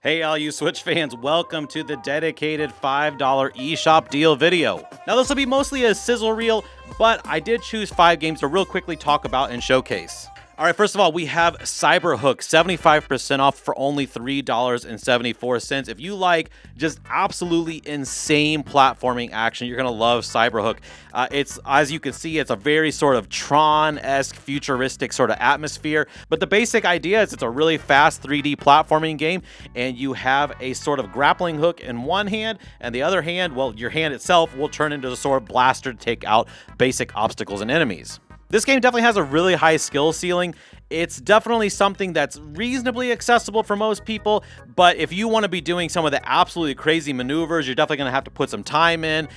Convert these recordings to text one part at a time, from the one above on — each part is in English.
Hey all you Switch fans, welcome to the dedicated $5 eShop deal video. Now this will be mostly a sizzle reel, but I did choose 5 games to real quickly talk about and showcase. Alright, first of all, we have Cyberhook, 75% off for only $3.74. If you like just absolutely insane platforming action, you're going to love Cyberhook. It's, as you can see, it's a very sort of Tron-esque, futuristic sort of atmosphere. But the basic idea is it's a really fast 3D platforming game, and you have a sort of grappling hook in one hand, and the other hand, well, your hand itself will turn into a sort of blaster to take out basic obstacles and enemies. This game definitely has a really high skill ceiling. It's definitely something that's reasonably accessible for most people, but if you want to be doing some of the absolutely crazy maneuvers, you're definitely going to have to put some time in.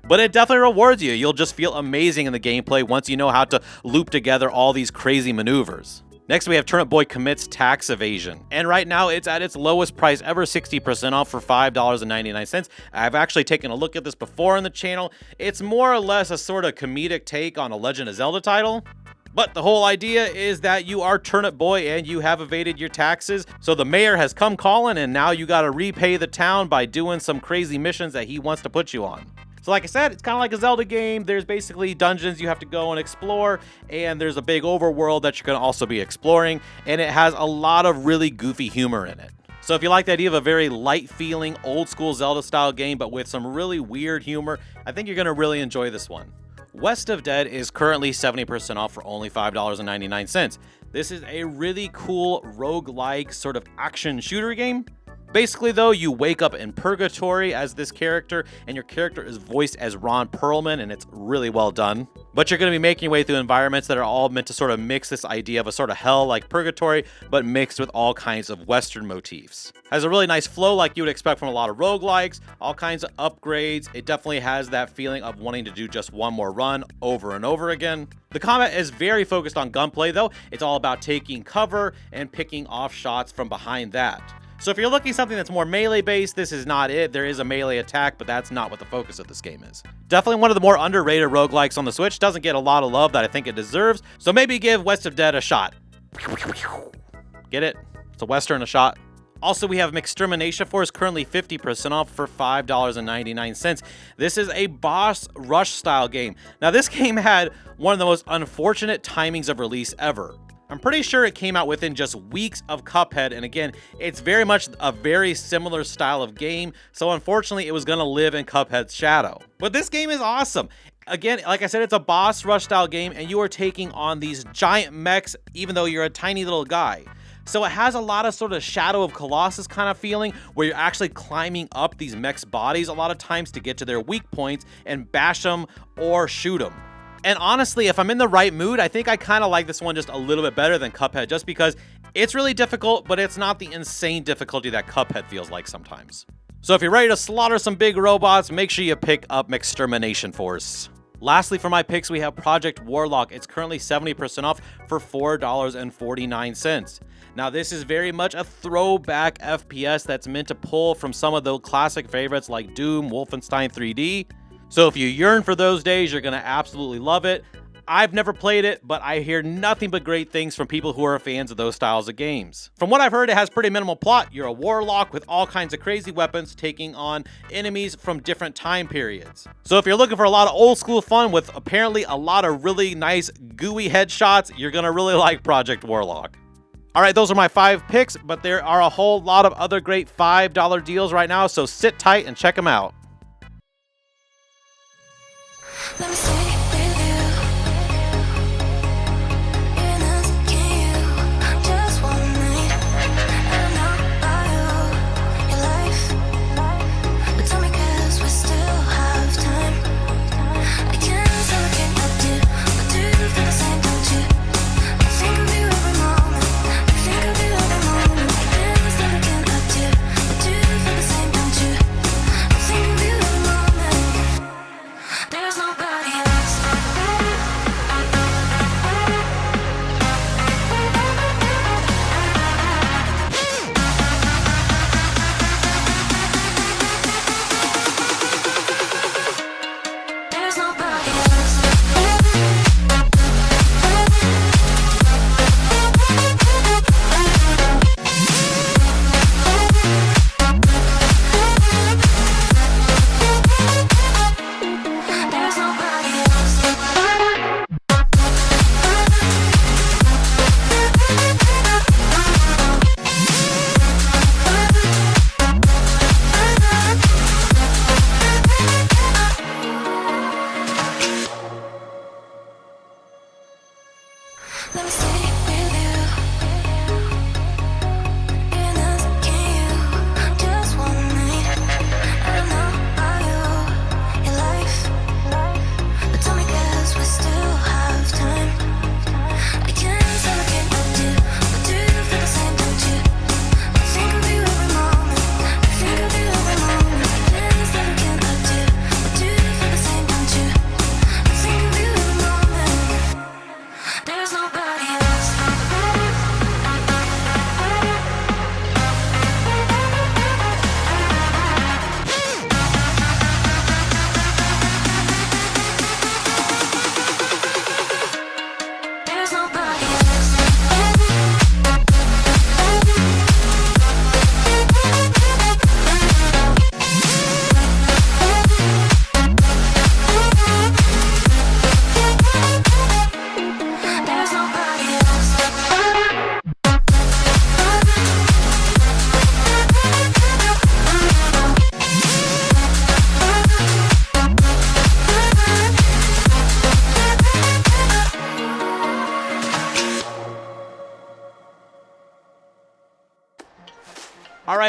But it definitely rewards you. You'll just feel amazing in the gameplay once you know how to loop together all these crazy maneuvers. Next, we have Turnip Boy Commits Tax Evasion. And right now, it's at its lowest price ever, 60% off for $5.99. I've actually taken a look at this before on the channel. It's more or less a sort of comedic take on a Legend of Zelda title. But the whole idea is that you are Turnip Boy and you have evaded your taxes. So the mayor has come calling, and now you got to repay the town by doing some crazy missions that he wants to put you on. So like I said, it's kind of like a Zelda game. There's basically dungeons you have to go and explore, and there's a big overworld that you're going to also be exploring, and it has a lot of really goofy humor in it. So if you like the idea of a very light feeling, old school Zelda style game, but with some really weird humor, I think you're going to really enjoy this one. West of Dead is currently 70% off for only $5.99. This is a really cool roguelike sort of action shooter game. Basically, though, you wake up in purgatory as this character, and your character is voiced as Ron Perlman, and it's really well done. But you're going to be making your way through environments that are all meant to sort of mix this idea of a sort of hell like purgatory, but mixed with all kinds of Western motifs. Has a really nice flow like you would expect from a lot of roguelikes, all kinds of upgrades. It definitely has that feeling of wanting to do just one more run over and over again. The combat is very focused on gunplay, though. It's all about taking cover and picking off shots from behind that. So if you're looking for something that's more melee based, this is not it. There is a melee attack, but that's not what the focus of this game is. Definitely one of the more underrated roguelikes on the Switch. Doesn't get a lot of love that I think it deserves. So maybe give West of Dead a shot. Get it? It's a Western a shot. Also, we have Extermination Force, currently 50% off for $5.99. This is a boss rush style game. Now, this game had one of the most unfortunate timings of release ever. I'm pretty sure it came out within just weeks of Cuphead, and again, it's very much a very similar style of game, so unfortunately it was going to live in Cuphead's shadow. But this game is awesome. Again, like I said, it's a boss rush style game, and you are taking on these giant mechs even though you're a tiny little guy. So it has a lot of sort of Shadow of Colossus kind of feeling, where you're actually climbing up these mechs' bodies a lot of times to get to their weak points and bash them or shoot them. And honestly, if I'm in the right mood, I think I kind of like this one just a little bit better than Cuphead, just because it's really difficult, but it's not the insane difficulty that Cuphead feels like sometimes. So if you're ready to slaughter some big robots, make sure you pick up Extermination Force. Lastly, for my picks, we have Project Warlock. It's currently 70% off for $4.49. Now, this is very much a throwback FPS that's meant to pull from some of the classic favorites like Doom, Wolfenstein 3D. So if you yearn for those days, you're going to absolutely love it. I've never played it, but I hear nothing but great things from people who are fans of those styles of games. From what I've heard, it has pretty minimal plot. You're a warlock with all kinds of crazy weapons taking on enemies from different time periods. So if you're looking for a lot of old school fun with apparently a lot of really nice gooey headshots, you're going to really like Project Warlock. All right, those are my 5 picks, but there are a whole lot of other great $5 deals right now, so sit tight and check them out. Let me stay with you. Even asking you just one night. And I'll buy you your life. But tell me, 'cause we still have time. I can't stop looking at you, but do you feel the same, don't you? I think of you every moment. I think of you every moment. I can't stop looking at you, but do you feel the same, don't you? I think of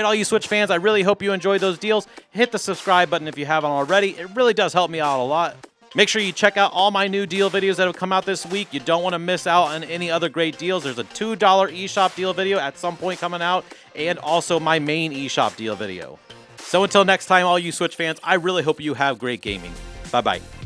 right, all you Switch fans, I really hope you enjoyed those deals. Hit the subscribe button if you haven't already. It really does help me out a lot. Make sure you check out all my new deal videos that have come out this week. You don't want to miss out on any other great deals. There's a $2 eShop deal video at some point coming out, and also my main eShop deal video. So until next time, all you Switch fans, I really hope you have great gaming. Bye-bye.